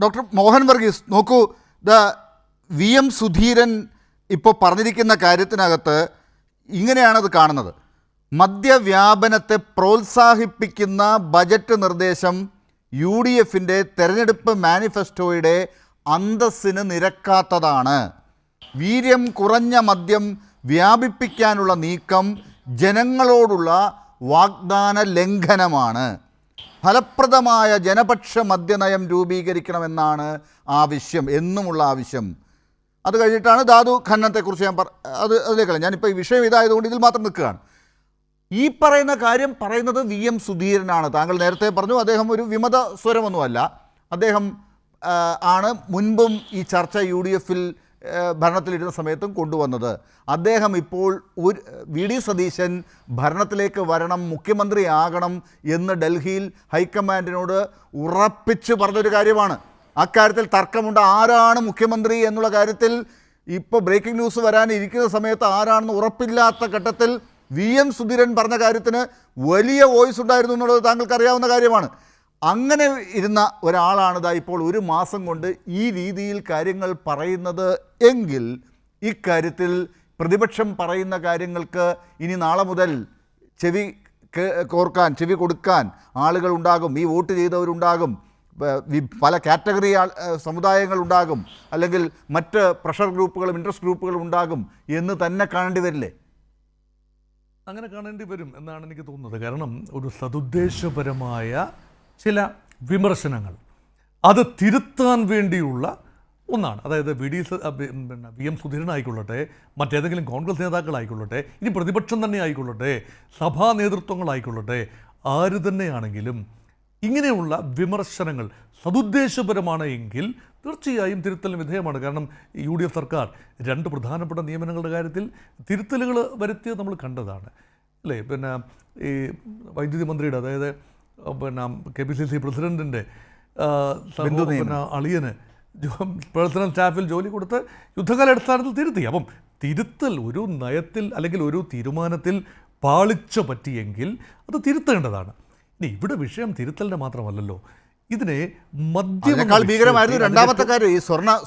Doctor Mohan Varghese നോക്കൂ, V M Sudheeran ഇപ്പോൾ പറഞ്ഞിരിക്കുന്ന കാര്യത്തിനകത്ത് ഇങ്ങനെയാണത് കാണുന്നത്. മദ്യവ്യാപനത്തെ പ്രോത്സാഹിപ്പിക്കുന്ന ബജറ്റ് നിർദ്ദേശം യു ഡി എഫിൻ്റെ തെരഞ്ഞെടുപ്പ് മാനിഫെസ്റ്റോയുടെ അന്തസ്സിന് നിരക്കാത്തതാണ്. വീര്യം കുറഞ്ഞ മദ്യം വ്യാപിപ്പിക്കാനുള്ള നീക്കം ജനങ്ങളോടുള്ള വാഗ്ദാന ലംഘനമാണ്. ഫലപ്രദമായ ജനപക്ഷ മദ്യനയം രൂപീകരിക്കണമെന്നാണ് ആവശ്യം, എന്നുമുള്ള ആവശ്യം. അത് കഴിഞ്ഞിട്ടാണ് ധാതു ഖനനത്തെക്കുറിച്ച് അതിലേക്കല്ല, ഞാനിപ്പോൾ ഈ വിഷയം ഇതായതുകൊണ്ട് ഇതിൽ മാത്രം നിൽക്കുകയാണ്. ഈ പറയുന്ന കാര്യം പറയുന്നത് വി എം സുധീരനാണ്. താങ്കൾ നേരത്തെ പറഞ്ഞു അദ്ദേഹം ഒരു വിമത സ്വരമൊന്നുമല്ല. അദ്ദേഹം ആണ് മുൻപും ഈ ചർച്ച യു ഡി എഫിൽ ഭരണത്തിലിരുന്ന സമയത്തും കൊണ്ടുവന്നത്. അദ്ദേഹം ഇപ്പോൾ വി ഡി സതീശൻ ഭരണത്തിലേക്ക് വരണം, മുഖ്യമന്ത്രിയാകണം എന്ന് ഡൽഹിയിൽ ഹൈക്കമാൻഡിനോട് ഉറപ്പിച്ച് പറഞ്ഞൊരു കാര്യമാണ്. അക്കാര്യത്തിൽ തർക്കമുണ്ട്. ആരാണ് മുഖ്യമന്ത്രി എന്നുള്ള കാര്യത്തിൽ ഇപ്പോൾ ബ്രേക്കിംഗ് ന്യൂസ് വരാനിരിക്കുന്ന സമയത്ത് ആരാണെന്ന് ഉറപ്പില്ലാത്ത ഘട്ടത്തിൽ വി എം സുധീരൻ പറഞ്ഞ കാര്യത്തിന് വലിയ വോയിസ് ഉണ്ടായിരുന്നു എന്നുള്ളത് താങ്കൾക്ക് അറിയാവുന്ന കാര്യമാണ്. അങ്ങനെ ഇരുന്ന ഒരാളാണിതാ ഇപ്പോൾ ഒരു മാസം കൊണ്ട് ഈ രീതിയിൽ കാര്യങ്ങൾ പറയുന്നത് എങ്കിൽ ഇക്കാര്യത്തിൽ പ്രതിപക്ഷം പറയുന്ന കാര്യങ്ങൾക്ക് ഇനി നാളെ മുതൽ ചെവി കൊടുക്കാൻ ആളുകൾ ഉണ്ടാകും. ഈ വോട്ട് ചെയ്തവരുണ്ടാകും, പല കാറ്റഗറി സമുദായങ്ങളുണ്ടാകും, അല്ലെങ്കിൽ മറ്റ് പ്രഷർ ഗ്രൂപ്പുകളും ഇൻട്രസ്റ്റ് ഗ്രൂപ്പുകളും ഉണ്ടാകും എന്ന് തന്നെ കാണേണ്ടി വരില്ലേ? അങ്ങനെ കാണേണ്ടി വരും എന്നാണ് എനിക്ക് തോന്നുന്നത്. കാരണം ഒരു സതുദ്ദേശപരമായ ചില വിമർശനങ്ങൾ അത് തിരുത്താൻ വേണ്ടിയുള്ള ഒന്നാണ്. അതായത് വി എം സുധീരൻ ആയിക്കൊള്ളട്ടെ, മറ്റേതെങ്കിലും കോൺഗ്രസ് നേതാക്കളായിക്കൊള്ളട്ടെ, ഇനി പ്രതിപക്ഷം തന്നെ ആയിക്കൊള്ളട്ടെ, സഭാ നേതൃത്വങ്ങളായിക്കൊള്ളട്ടെ, ആര് തന്നെയാണെങ്കിലും ഇങ്ങനെയുള്ള വിമർശനങ്ങൾ സതുദ്ദേശപരമാണ് എങ്കിൽ തീർച്ചയായും തിരുത്തലിന് വിധേയമാണ്. കാരണം യു ഡി എഫ് സർക്കാർ രണ്ട് പ്രധാനപ്പെട്ട നിയമനങ്ങളുടെ കാര്യത്തിൽ തിരുത്തലുകൾ വരുത്തിയത് നമ്മൾ കണ്ടതാണ് അല്ലേ. ഈ വൈദ്യുതി മന്ത്രിയുടെ, അതായത് KPCC പ്രസിഡൻറ്റിൻ്റെ അളിയന് പേഴ്സണൽ സ്റ്റാഫിൽ ജോലി കൊടുത്ത് യുദ്ധകാലാടിസ്ഥാനത്തിൽ തിരുത്തി. അപ്പം തിരുത്തൽ ഒരു നയത്തിൽ അല്ലെങ്കിൽ ഒരു തീരുമാനത്തിൽ പാളിച്ച പറ്റിയെങ്കിൽ അത് തിരുത്തേണ്ടതാണ്. ഇനി ഇവിടെ വിഷയം തിരുത്തലിൻ്റെ മാത്രമല്ലല്ലോ, ഇതിനെ മദ്യത്തേക്കാൾ ഭീകരമായിരുന്നു രണ്ടാമത്തെ കാര്യം. ഈ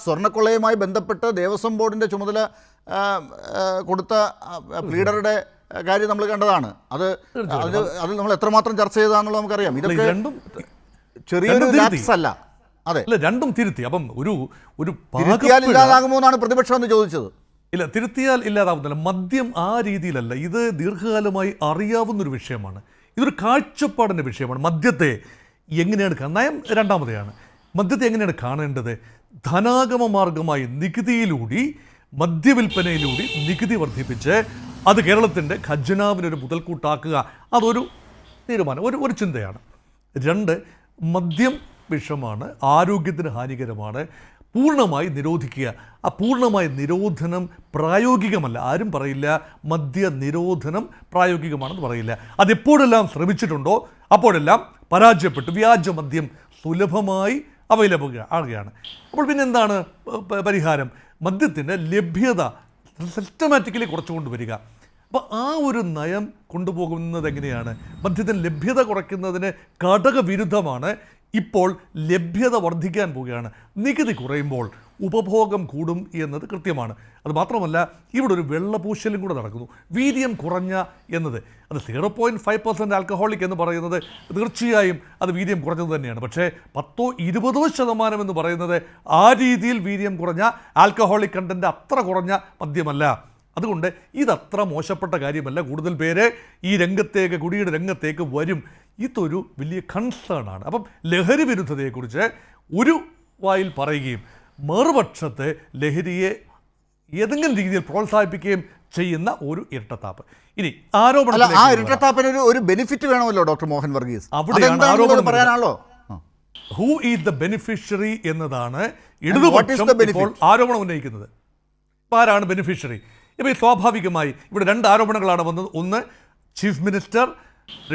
സ്വർണ്ണക്കൊള്ളയുമായി ബന്ധപ്പെട്ട് ദേവസ്വം ബോർഡിൻ്റെ ചുമതല കൊടുത്ത ലീഡറുടെ കാര്യം നമ്മൾ കണ്ടതാണ്. അത് നമ്മൾ എത്രമാത്രം ചർച്ച ചെയ്തതാണെന്നുള്ളത് നമുക്കറിയാം. ഇതൊക്കെ രണ്ടും ചെറിയൊരു ലാപ്സ് അല്ല. അതെ, രണ്ടും തിരുത്തി. അപ്പം ഒരു ഇല്ലാതാകുമോ എന്നാണ് പ്രതിപക്ഷം എന്ന് ചോദിച്ചത്. ഇല്ല, തിരുത്തിയാൽ ഇല്ലാതാവുന്നില്ല. മദ്യം ആ രീതിയിലല്ല. ഇത് ദീർഘകാലമായി അറിയാവുന്നൊരു വിഷയമാണ്. ഇതൊരു കാഴ്ചപ്പാടിൻ്റെ വിഷയമാണ്. മദ്യത്തെ എങ്ങനെയാണ് നയം രണ്ടാമതെയാണ്. മദ്യത്തെ എങ്ങനെയാണ് കാണേണ്ടത്? ധനാഗമ മാർഗമായി നികുതിയിലൂടെ, മദ്യവിൽപ്പനയിലൂടെ നികുതി വർദ്ധിപ്പിച്ച് അത് കേരളത്തിൻ്റെ ഖജനാവിനൊരു മുതൽക്കൂട്ടാക്കുക, അതൊരു തീരുമാനം, ഒരു ചിന്തയാണ്. രണ്ട്, മദ്യം വിഷമാണ്, ആരോഗ്യത്തിന് ഹാനികരമാണ്, പൂർണ്ണമായി നിരോധിക്കുക. ആ പൂർണ്ണമായ നിരോധനം പ്രായോഗികമല്ല. ആരും പറയില്ല മദ്യ നിരോധനം പ്രായോഗികമാണെന്ന് പറയില്ല. അതെപ്പോഴെല്ലാം ശ്രമിച്ചിട്ടുണ്ടോ അപ്പോഴെല്ലാം പരാജയപ്പെട്ടു. വ്യാജ മദ്യം സുലഭമായി അവൈലബിൾ ആകുകയാണ്. അപ്പോൾ പിന്നെ എന്താണ് പരിഹാരം? മദ്യത്തിൻ്റെ ലഭ്യത സിസ്റ്റമാറ്റിക്കലി കുറച്ചുകൊണ്ട് വരിക. അപ്പോൾ ആ ഒരു നയം കൊണ്ടുപോകുന്നത് എങ്ങനെയാണ്? മദ്യത്തിൻ്റെ ലഭ്യത കുറയ്ക്കുന്നതിന് ഘടകവിരുദ്ധമാണ്. ഇപ്പോൾ ലഭ്യത വർദ്ധിക്കാൻ പോവുകയാണ്. നികുതി കുറയുമ്പോൾ ഉപഭോഗം കൂടും എന്നത് കൃത്യമാണ്. അത് മാത്രമല്ല, ഇവിടെ ഒരു വെള്ളപൂശലും കൂടെ നടക്കുന്നു. വീര്യം കുറഞ്ഞ എന്നത്, അത് 0.5% ആൽക്കഹോളിക് എന്ന് പറയുന്നത് തീർച്ചയായും അത് വീര്യം കുറഞ്ഞത് തന്നെയാണ്. പക്ഷേ 10-20% എന്ന് പറയുന്നത് ആ രീതിയിൽ വീര്യം കുറഞ്ഞ ആൽക്കഹോളിക് കണ്ടൻറ്റ് അത്ര കുറഞ്ഞ മദ്യമല്ല. അതുകൊണ്ട് ഇതത്ര മോശപ്പെട്ട കാര്യമല്ല. കൂടുതൽ പേര് ഈ രംഗത്തേക്ക്, കുടിയുടെ രംഗത്തേക്ക് വരും. ഇതൊരു വലിയ കൺസേൺ ആണ്. അപ്പം ലഹരി വിരുദ്ധതയെക്കുറിച്ച് ഒരു വായിൽ പറയുകയും മറുപക്ഷത്തെ ലഹരിയെ ഏതെങ്കിലും രീതിയിൽ പ്രോത്സാഹിപ്പിക്കുകയും ചെയ്യുന്ന ഒരു ഇരട്ടത്താപ്പ്. ഇനി ആരോപണം, ആ ഇരട്ടത്താപ്പിന് ഒരു ബെനിഫിറ്റ് വേണമല്ലോ ഡോക്ടർ മോഹൻ വർഗീസ്. അവിടെയാണ് ആരോപണം പറയാനാണല്ലോ. ഹൂ ഈസ് ദ ബെനിഫിഷ്യറി എന്നതാണ് ഇടതുപക്ഷം ഇപ്പോൾ ആരോപണം ഉന്നയിക്കുന്നത്. ഇപ്പോൾ ആരാണ് ബെനിഫിഷ്യറി? ഇപ്പോൾ സ്വാഭാവികമായി ഇവിടെ രണ്ട് ആരോപണങ്ങളാണ് വന്നത്. ഒന്ന്, ചീഫ് മിനിസ്റ്റർ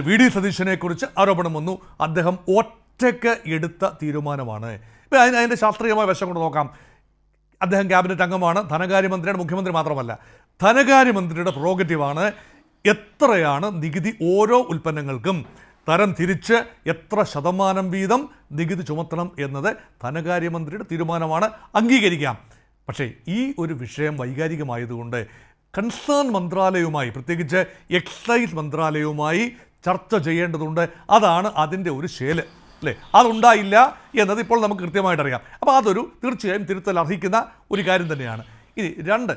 വി ഡി സതീശനെക്കുറിച്ച് ആരോപണം വന്നു. അദ്ദേഹം ഒറ്റയ്ക്ക് എടുത്ത തീരുമാനമാണ്. ഇപ്പോൾ അതിൻ്റെ ശാസ്ത്രീയമായ വശം കൊണ്ട് നോക്കാം. അദ്ദേഹം ക്യാബിനറ്റ് അംഗമാണ്, ധനകാര്യമന്ത്രിയാണ്, മുഖ്യമന്ത്രി മാത്രമല്ല. ധനകാര്യമന്ത്രിയുടെ പ്രോഗറ്റീവാണ് എത്രയാണ് നികുതി ഓരോ ഉൽപ്പന്നങ്ങൾക്കും തരം തിരിച്ച് എത്ര ശതമാനം വീതം നികുതി ചുമത്തണം എന്നത് ധനകാര്യമന്ത്രിയുടെ തീരുമാനമാണ്, അംഗീകരിക്കാം. പക്ഷേ ഈ ഒരു വിഷയം വൈകാരികമായതുകൊണ്ട് കൺസേൺ മന്ത്രാലയവുമായി, പ്രത്യേകിച്ച് എക്സൈസ് മന്ത്രാലയവുമായി ചർച്ച ചെയ്യേണ്ടതുണ്ട്. അതാണ് അതിൻ്റെ ഒരു ശേല്, അല്ലേ? അതുണ്ടായില്ല എന്നത് ഇപ്പോൾ നമുക്ക് കൃത്യമായിട്ട് അറിയാം. അപ്പോൾ അതൊരു തീർച്ചയായും തിരുത്തൽ അർഹിക്കുന്ന ഒരു കാര്യം തന്നെയാണ്. ഇനി രണ്ട്,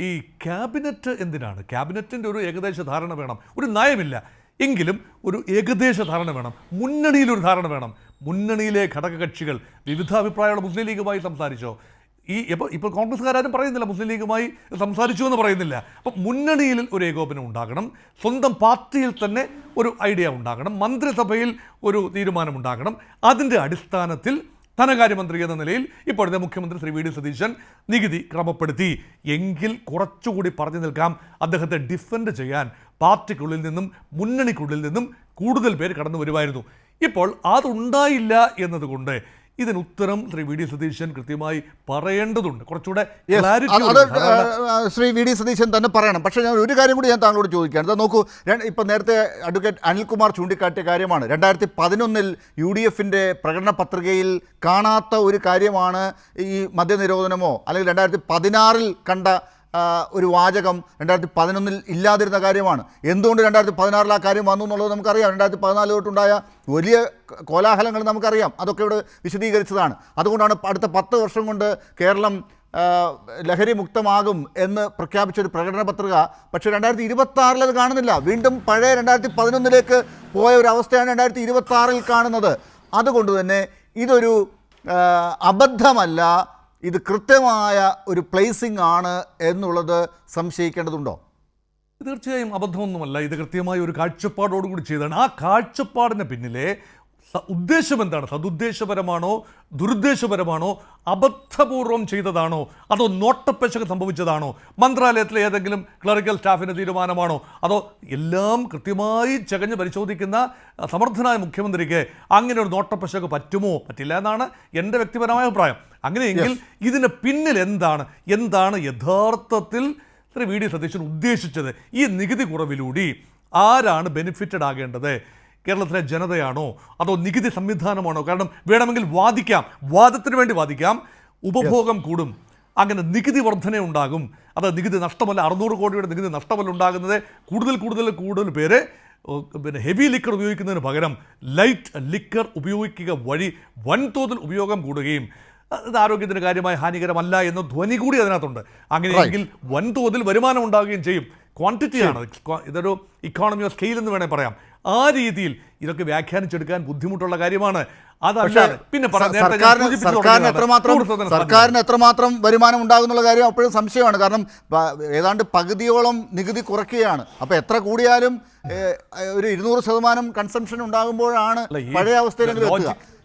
ഈ ക്യാബിനറ്റ് എന്തിനാണ്? ക്യാബിനറ്റിൻ്റെ ഒരു ഏകദേശ ധാരണ വേണം. ഒരു നയമില്ല എങ്കിലും ഒരു ഏകദേശ ധാരണ വേണം, മുന്നണിയിലൊരു ധാരണ വേണം. മുന്നണിയിലെ ഘടകകക്ഷികൾ വിവിധ അഭിപ്രായമുള്ള മുസ്ലിം ലീഗുമായി സംസാരിച്ചോ? ഇപ്പോൾ കോൺഗ്രസ്സുകാരും പറയുന്നില്ല മുസ്ലിം ലീഗുമായി സംസാരിച്ചു എന്ന് പറയുന്നില്ല. അപ്പം മുന്നണിയിൽ ഒരു ഏകോപനം ഉണ്ടാകണം, സ്വന്തം പാർട്ടിയിൽ തന്നെ ഒരു ഐഡിയ ഉണ്ടാകണം, മന്ത്രിസഭയിൽ ഒരു തീരുമാനം ഉണ്ടാകണം. അതിൻ്റെ അടിസ്ഥാനത്തിൽ ധനകാര്യമന്ത്രി എന്ന നിലയിൽ ഇപ്പോഴത്തെ മുഖ്യമന്ത്രി ശ്രീ വി ഡി സതീശൻ നികുതി ക്രമപ്പെടുത്തി എങ്കിൽ കുറച്ചുകൂടി പറഞ്ഞു നിൽക്കാം. അദ്ദേഹത്തെ ഡിഫെൻഡ് ചെയ്യാൻ പാർട്ടിക്കുള്ളിൽ നിന്നും മുന്നണിക്കുള്ളിൽ നിന്നും കൂടുതൽ പേര് കടന്നു വരുമായിരുന്നു. ഇപ്പോൾ അതുണ്ടായില്ല എന്നതുകൊണ്ട് ഇതിന് ഉത്തരം ശ്രീ വി ഡി സതീശൻ കൃത്യമായി പറയേണ്ടതുണ്ട്. കുറച്ചുകൂടെ ശ്രീ വി ഡി സതീശൻ തന്നെ പറയണം. പക്ഷേ ഞാൻ ഒരു കാര്യം കൂടി ഞാൻ താങ്കളോട് ചോദിക്കുകയാണ്. നോക്കൂ, ഇപ്പം നേരത്തെ അഡ്വക്കേറ്റ് അനിൽകുമാർ ചൂണ്ടിക്കാട്ടിയ കാര്യമാണ്. 2011 UDFിൻ്റെ പ്രകടന പത്രികയിൽ കാണാത്ത ഒരു കാര്യമാണ് ഈ മദ്യനിരോധനമോ അല്ലെങ്കിൽ 2016 കണ്ട ഒരു വാചകം 2011 ഇല്ലാതിരുന്ന കാര്യമാണ്. എന്തുകൊണ്ട് 2016 ആ കാര്യം വന്നു എന്നുള്ളത് നമുക്കറിയാം. 2014 തൊട്ടുണ്ടായ വലിയ കോലാഹലങ്ങൾ നമുക്കറിയാം. അതൊക്കെ ഇവിടെ വിശദീകരിച്ചതാണ്. അതുകൊണ്ടാണ് അടുത്ത 10 വർഷം കൊണ്ട് കേരളം ലഹരി മുക്തമാകും എന്ന് പ്രഖ്യാപിച്ചൊരു പ്രകടന പത്രിക. പക്ഷേ 2026 അത് കാണുന്നില്ല. വീണ്ടും പഴയ 2011 പോയ ഒരു അവസ്ഥയാണ് 2026 കാണുന്നത്. അതുകൊണ്ട് തന്നെ ഇതൊരു അബദ്ധമല്ല, ഇത് കൃത്യമായ ഒരു പ്ലേസിംഗ് ആണ് എന്നുള്ളത് സംശയിക്കേണ്ടതുണ്ടോ? തീർച്ചയായും അബദ്ധമൊന്നുമല്ല. ഇത് കൃത്യമായ ഒരു കാഴ്ചപ്പാടോടുകൂടി ചെയ്തതാണ്. ആ കാഴ്ചപ്പാടിന് പിന്നിലെ ഉദ്ദേശം എന്താണ്? സതുദ്ദേശപരമാണോ ദുരുദ്ദേശപരമാണോ? അബദ്ധപൂർവം ചെയ്തതാണോ? അതോ നോട്ടപ്പശക് സംഭവിച്ചതാണോ? മന്ത്രാലയത്തിലെ ഏതെങ്കിലും ക്ലറിക്കൽ സ്റ്റാഫിൻ്റെ തീരുമാനമാണോ? അതോ എല്ലാം കൃത്യമായി ചകഞ്ഞ് പരിശോധിക്കുന്ന സമർത്ഥനായ മുഖ്യമന്ത്രിക്ക് അങ്ങനെ ഒരു നോട്ടപ്പശക് പറ്റുമോ? പറ്റില്ല എന്നാണ് എൻ്റെ വ്യക്തിപരമായ അഭിപ്രായം. അങ്ങനെയെങ്കിൽ ഇതിന് പിന്നിൽ എന്താണ് യഥാർത്ഥത്തിൽ ശ്രീ വി ഡി സതീശൻ ഉദ്ദേശിച്ചത്? ഈ നികുതി കുറവിലൂടെ ആരാണ് ബെനിഫിറ്റഡ് ആകേണ്ടത്? കേരളത്തിലെ ജനതയാണോ അതോ നികുതി സംവിധാനമാണോ? കാരണം വേണമെങ്കിൽ വാദത്തിന് വേണ്ടി വാദിക്കാം. ഉപഭോഗം കൂടും, അങ്ങനെ നികുതി വർധന ഉണ്ടാകും. അത് നികുതി നഷ്ടമല്ല, 600 കോടിയുടെ നികുതി നഷ്ടമല്ല ഉണ്ടാകുന്നത്. കൂടുതൽ പേര് പിന്നെ ഹെവി ലിക്കർ ഉപയോഗിക്കുന്നതിന് പകരം ലൈറ്റ് ലിക്കർ ഉപയോഗിക്കുക വഴി വൻതോതിൽ ഉപയോഗം കൂടുകയും ഇത് ആരോഗ്യത്തിന് കാര്യമായ ഹാനികരമല്ല എന്ന ധ്വനി കൂടി അതിനകത്തുണ്ട്. അങ്ങനെയെങ്കിൽ വൻതോതിൽ വരുമാനം ഉണ്ടാവുകയും ചെയ്യും. ക്വാണ്ടിറ്റിയാണ്, ഇതൊരു ഇക്കോണമി ഓഫ് സ്കെയിൽ എന്ന് വേണേൽ പറയാം. ആ രീതിയിൽ ഇതൊക്കെ വ്യാഖ്യാനിച്ചെടുക്കാൻ ബുദ്ധിമുട്ടുള്ള കാര്യമാണ്. അതല്ലാതെ പിന്നെ സർക്കാരിന് എത്രമാത്രം വരുമാനം ഉണ്ടാകുന്നുള്ള കാര്യം അപ്പോഴും സംശയമാണ്. കാരണം ഏതാണ്ട് പകുതിയോളം നികുതി കുറയ്ക്കുകയാണ്. അപ്പോൾ എത്ര കൂടിയാലും ഒരു 200% കൺസംഷൻ ഉണ്ടാകുമ്പോഴാണ് പഴയ അവസ്ഥയിലെങ്കിലും എത്തുക.